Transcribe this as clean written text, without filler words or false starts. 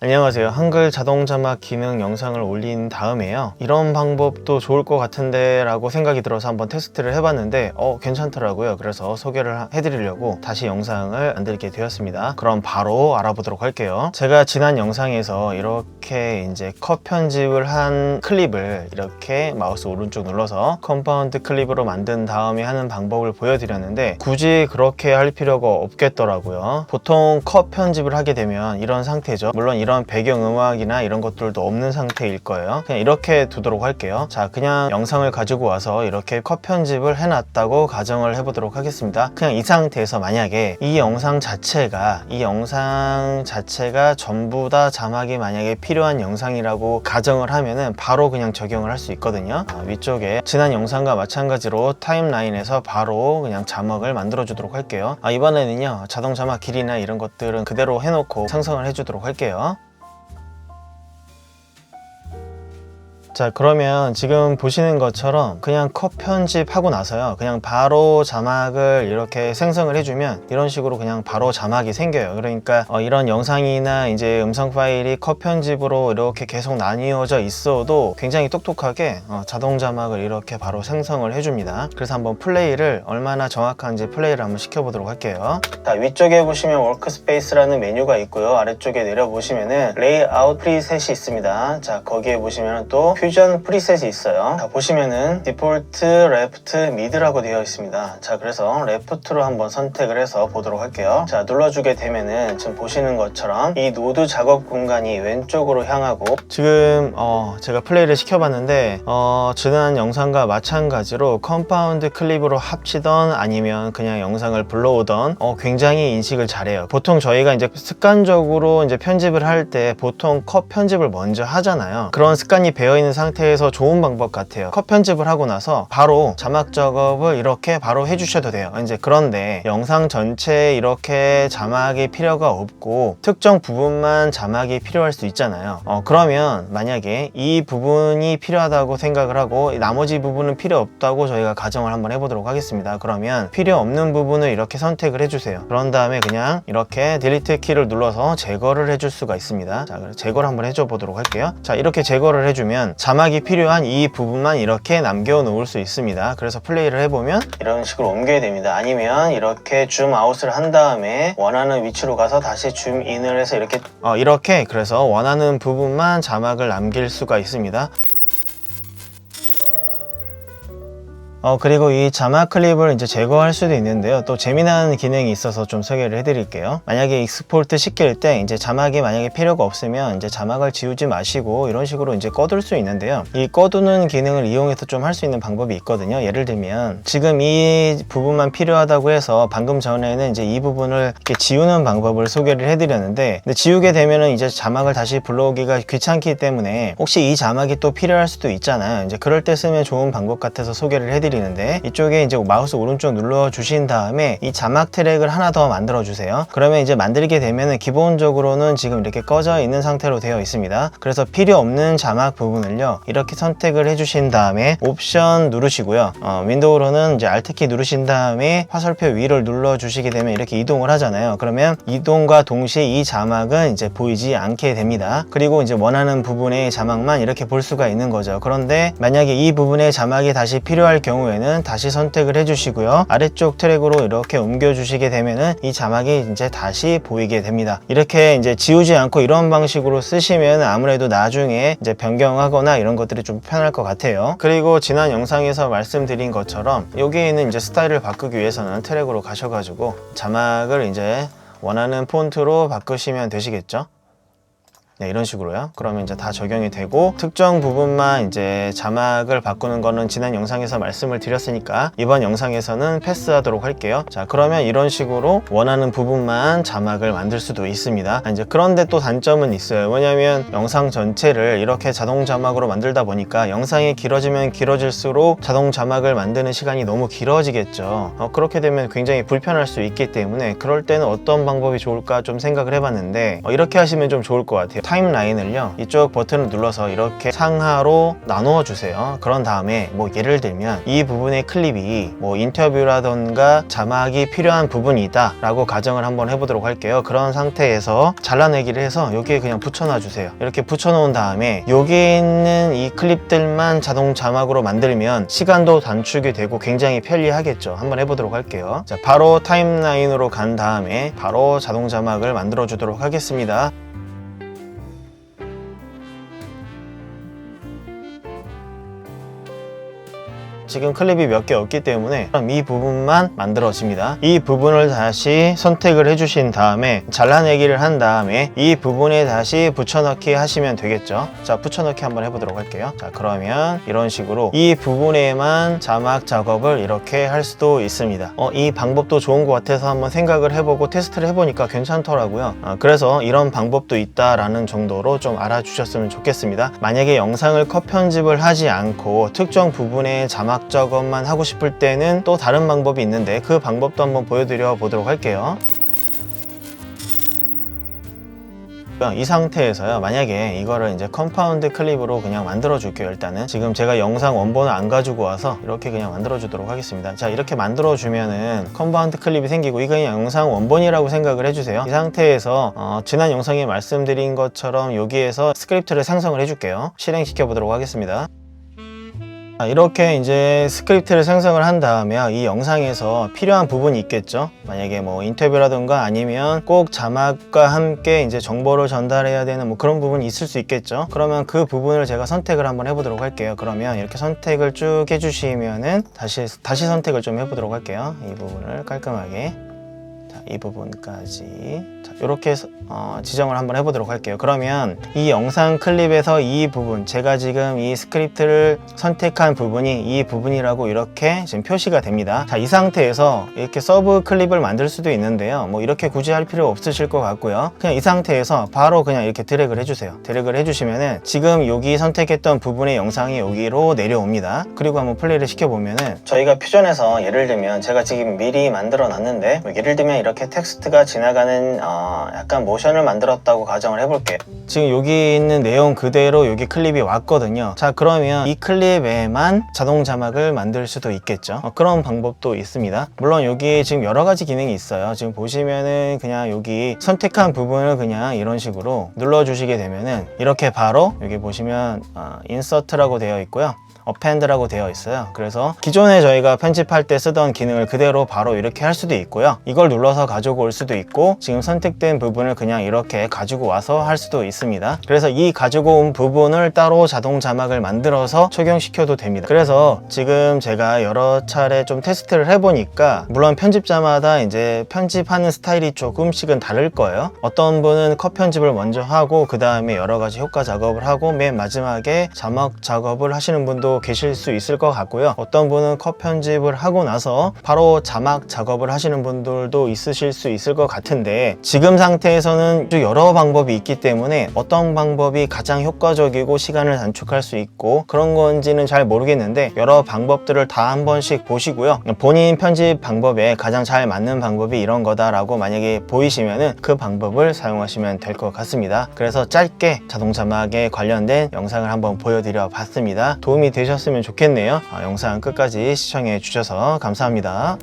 안녕하세요. 한글 자동 자막 기능 영상을 올린 다음에요, 이런 방법도 좋을 것 같은데 라고 생각이 들어서 한번 테스트를 해봤는데 괜찮더라고요. 그래서 소개를 해드리려고 다시 영상을 만들게 되었습니다. 그럼 바로 알아보도록 할게요. 제가 지난 영상에서 이렇게 이제 컷 편집을 한 클립을 이렇게 마우스 오른쪽 눌러서 컴파운드 클립으로 만든 다음에 하는 방법을 보여드렸는데, 굳이 그렇게 할 필요가 없겠더라고요. 보통 컷 편집을 하게 되면 이런 상태죠. 물론 이런 배경음악이나 이런 것들도 없는 상태일 거예요. 그냥 이렇게 두도록 할게요. 자, 그냥 영상을 가지고 와서 이렇게 컷 편집을 해놨다고 가정을 해보도록 하겠습니다. 그냥 이 상태에서 만약에 이 영상 자체가 전부 다 자막이 만약에 필요한 영상이라고 가정을 하면은 바로 그냥 적용을 할 수 있거든요. 위쪽에 지난 영상과 마찬가지로 타임라인에서 바로 그냥 자막을 만들어 주도록 할게요. 이번에는요, 자동 자막 길이나 이런 것들은 그대로 해놓고 생성을 해주도록 할게요. 자, 그러면 지금 보시는 것처럼 그냥 컷 편집하고 나서요, 그냥 바로 자막을 이렇게 생성을 해주면 이런 식으로 그냥 바로 자막이 생겨요. 그러니까 이런 영상이나 이제 음성 파일이 컷 편집으로 이렇게 계속 나뉘어져 있어도 굉장히 똑똑하게 자동 자막을 이렇게 바로 생성을 해줍니다. 그래서 한번 플레이를, 얼마나 정확한지 플레이를 한번 시켜보도록 할게요. 자, 위쪽에 보시면 워크스페이스라는 메뉴가 있고요, 아래쪽에 내려보시면은 레이아웃 프리셋이 있습니다. 자, 거기에 보시면 또 퓨전 프리셋이 있어요. 자, 보시면은 디폴트, 레프트, 미드라고 되어 있습니다. 자, 그래서 레프트로 한번 선택을 해서 보도록 할게요. 자, 눌러주게 되면은 지금 보시는 것처럼 이 노드 작업 공간이 왼쪽으로 향하고, 지금 제가 플레이를 시켜봤는데 지난 영상과 마찬가지로 컴파운드 클립으로 합치던 아니면 그냥 영상을 불러오던 굉장히 인식을 잘해요. 보통 저희가 이제 습관적으로 이제 편집을 할 때 보통 컷 편집을 먼저 하잖아요. 그런 습관이 배어있는 상태에서 좋은 방법 같아요. 컷 편집을 하고 나서 바로 자막 작업을 이렇게 바로 해주셔도 돼요. 이제 그런데 영상 전체에 이렇게 자막이 필요가 없고 특정 부분만 자막이 필요할 수 있잖아요. 그러면 만약에 이 부분이 필요하다고 생각을 하고 나머지 부분은 필요 없다고 저희가 가정을 한번 해보도록 하겠습니다. 그러면 필요 없는 부분을 이렇게 선택을 해주세요. 그런 다음에 그냥 이렇게 딜리트 키를 눌러서 제거를 해줄 수가 있습니다. 자, 그래서 제거를 한번 해줘 보도록 할게요. 자, 이렇게 제거를 해주면 자막이 필요한 이 부분만 이렇게 남겨 놓을 수 있습니다. 그래서 플레이를 해보면 이런 식으로 옮겨야 됩니다. 아니면 이렇게 줌 아웃을 한 다음에 원하는 위치로 가서 다시 줌 인을 해서 이렇게 그래서 원하는 부분만 자막을 남길 수가 있습니다. 그리고 이 자막 클립을 이제 제거할 수도 있는데요, 또 재미난 기능이 있어서 좀 소개를 해드릴게요. 만약에 익스포트 시킬 때 이제 자막이 만약에 필요가 없으면 이제 자막을 지우지 마시고 이런 식으로 이제 꺼둘 수 있는데요, 이 꺼두는 기능을 이용해서 좀 할 수 있는 방법이 있거든요. 예를 들면 지금 이 부분만 필요하다고 해서 방금 전에는 이제 이 부분을 이렇게 지우는 방법을 소개를 해드렸는데, 근데 지우게 되면은 이제 자막을 다시 불러오기가 귀찮기 때문에 혹시 이 자막이 또 필요할 수도 있잖아요. 이제 그럴 때 쓰면 좋은 방법 같아서 소개를 해드리는데, 이쪽에 이제 마우스 오른쪽 눌러 주신 다음에 이 자막 트랙을 하나 더 만들어 주세요. 그러면 이제 만들게 되면은 기본적으로는 지금 이렇게 꺼져 있는 상태로 되어 있습니다. 그래서 필요 없는 자막 부분을요, 이렇게 선택을 해 주신 다음에 옵션 누르시고요, 윈도우로는 이제 Alt키 누르신 다음에 화살표 위를 눌러 주시게 되면 이렇게 이동을 하잖아요. 그러면 이동과 동시에 이 자막은 이제 보이지 않게 됩니다. 그리고 이제 원하는 부분의 자막만 이렇게 볼 수가 있는 거죠. 그런데 만약에 이 부분의 자막이 다시 필요할 경우에는 다시 선택을 해주시고요, 아래쪽 트랙으로 이렇게 옮겨 주시게 되면은 이 자막이 이제 다시 보이게 됩니다. 이렇게 이제 지우지 않고 이런 방식으로 쓰시면 아무래도 나중에 이제 변경하거나 이런 것들이 좀 편할 것 같아요. 그리고 지난 영상에서 말씀드린 것처럼 여기에 있는 이제 스타일을 바꾸기 위해서는 트랙으로 가셔가지고 자막을 이제 원하는 폰트로 바꾸시면 되시겠죠. 네, 이런 식으로요. 그러면 이제 다 적용이 되고 특정 부분만 이제 자막을 바꾸는 거는 지난 영상에서 말씀을 드렸으니까 이번 영상에서는 패스하도록 할게요. 자, 그러면 이런 식으로 원하는 부분만 자막을 만들 수도 있습니다. 이제 그런데 또 단점은 있어요. 뭐냐면 영상 전체를 이렇게 자동 자막으로 만들다 보니까 영상이 길어지면 길어질수록 자동 자막을 만드는 시간이 너무 길어지겠죠. 그렇게 되면 굉장히 불편할 수 있기 때문에 그럴 때는 어떤 방법이 좋을까 좀 생각을 해봤는데 이렇게 하시면 좀 좋을 것 같아요. 타임라인을요, 이쪽 버튼을 눌러서 이렇게 상하로 나누어 주세요. 그런 다음에 뭐 예를 들면 이 부분의 클립이 뭐 인터뷰라던가 자막이 필요한 부분이다 라고 가정을 한번 해보도록 할게요. 그런 상태에서 잘라내기를 해서 여기에 그냥 붙여놔 주세요. 이렇게 붙여놓은 다음에 여기에 있는 이 클립들만 자동 자막으로 만들면 시간도 단축이 되고 굉장히 편리하겠죠. 한번 해보도록 할게요. 자, 바로 타임라인으로 간 다음에 바로 자동 자막을 만들어 주도록 하겠습니다. 지금 클립이 몇 개 없기 때문에 그럼 이 부분만 만들어집니다. 이 부분을 다시 선택을 해주신 다음에 잘라내기를 한 다음에 이 부분에 다시 붙여넣기 하시면 되겠죠. 자, 붙여넣기 한번 해보도록 할게요. 자, 그러면 이런 식으로 이 부분에만 자막 작업을 이렇게 할 수도 있습니다. 이 방법도 좋은 것 같아서 한번 생각을 해보고 테스트를 해보니까 괜찮더라고요. 그래서 이런 방법도 있다라는 정도로 좀 알아주셨으면 좋겠습니다. 만약에 영상을 컷 편집을 하지 않고 특정 부분에 자막 작업만 하고 싶을 때는 또 다른 방법이 있는데 그 방법도 한번 보여드려 보도록 할게요. 이 상태에서요, 만약에 이거를 이제 컴파운드 클립으로 그냥 만들어 줄게요. 일단은 지금 제가 영상 원본을 안 가지고 와서 이렇게 그냥 만들어 주도록 하겠습니다. 자, 이렇게 만들어 주면은 컴파운드 클립이 생기고 이거 그냥 영상 원본이라고 생각을 해주세요. 이 상태에서 지난 영상에 말씀드린 것처럼 여기에서 스크립트를 생성을 해줄게요. 실행시켜 보도록 하겠습니다. 이렇게 이제 스크립트를 생성을 한 다음에 이 영상에서 필요한 부분이 있겠죠. 만약에 뭐 인터뷰라든가 아니면 꼭 자막과 함께 이제 정보를 전달해야 되는 뭐 그런 부분이 있을 수 있겠죠. 그러면 그 부분을 제가 선택을 한번 해보도록 할게요. 그러면 이렇게 선택을 쭉 해주시면은 다시 선택을 좀 해보도록 할게요. 이 부분을 깔끔하게. 이 부분까지 이렇게 지정을 한번 해보도록 할게요. 그러면 이 영상 클립에서 이 부분, 제가 지금 이 스크립트를 선택한 부분이 이 부분이라고 이렇게 지금 표시가 됩니다. 자, 이 상태에서 이렇게 서브 클립을 만들 수도 있는데요, 뭐 이렇게 굳이 할 필요 없으실 것 같고요. 그냥 이 상태에서 바로 그냥 이렇게 드래그를 해주세요. 드래그를 해주시면은 지금 여기 선택했던 부분의 영상이 여기로 내려옵니다. 그리고 한번 플레이를 시켜보면은 저희가 퓨전에서 예를 들면 제가 지금 미리 만들어 놨는데 뭐 예를 들면 이렇게 텍스트가 지나가는 약간 모션을 만들었다고 가정을 해볼게요. 지금 여기 있는 내용 그대로 여기 클립이 왔거든요. 자, 그러면 이 클립에만 자동 자막을 만들 수도 있겠죠. 그런 방법도 있습니다. 물론 여기 지금 여러 가지 기능이 있어요. 지금 보시면은 그냥 여기 선택한 부분을 그냥 이런 식으로 눌러주시게 되면은 이렇게 바로 여기 보시면 인서트라고 되어 있고요, 어펜드라고 되어 있어요. 그래서 기존에 저희가 편집할 때 쓰던 기능을 그대로 바로 이렇게 할 수도 있고요, 이걸 눌러서 가지고 올 수도 있고 지금 선택된 부분을 그냥 이렇게 가지고 와서 할 수도 있습니다. 그래서 이 가지고 온 부분을 따로 자동 자막을 만들어서 적용시켜도 됩니다. 그래서 지금 제가 여러 차례 좀 테스트를 해보니까 물론 편집자마다 이제 편집하는 스타일이 조금씩은 다를 거예요. 어떤 분은 컷 편집을 먼저 하고 그 다음에 여러 가지 효과 작업을 하고 맨 마지막에 자막 작업을 하시는 분도 계실 수 있을 것 같고요. 어떤 분은 컷 편집을 하고 나서 바로 자막 작업을 하시는 분들도 있으실 수 있을 것 같은데 지금 상태에서는 여러 방법이 있기 때문에 어떤 방법이 가장 효과적이고 시간을 단축할 수 있고 그런 건지는 잘 모르겠는데 여러 방법들을 다 한 번씩 보시고요, 본인 편집 방법에 가장 잘 맞는 방법이 이런 거다라고 만약에 보이시면은 그 방법을 사용하시면 될 것 같습니다. 그래서 짧게 자동 자막에 관련된 영상을 한번 보여드려 봤습니다. 도움이 되셨으면 좋겠네요. 영상 끝까지 시청해 주셔서 감사합니다.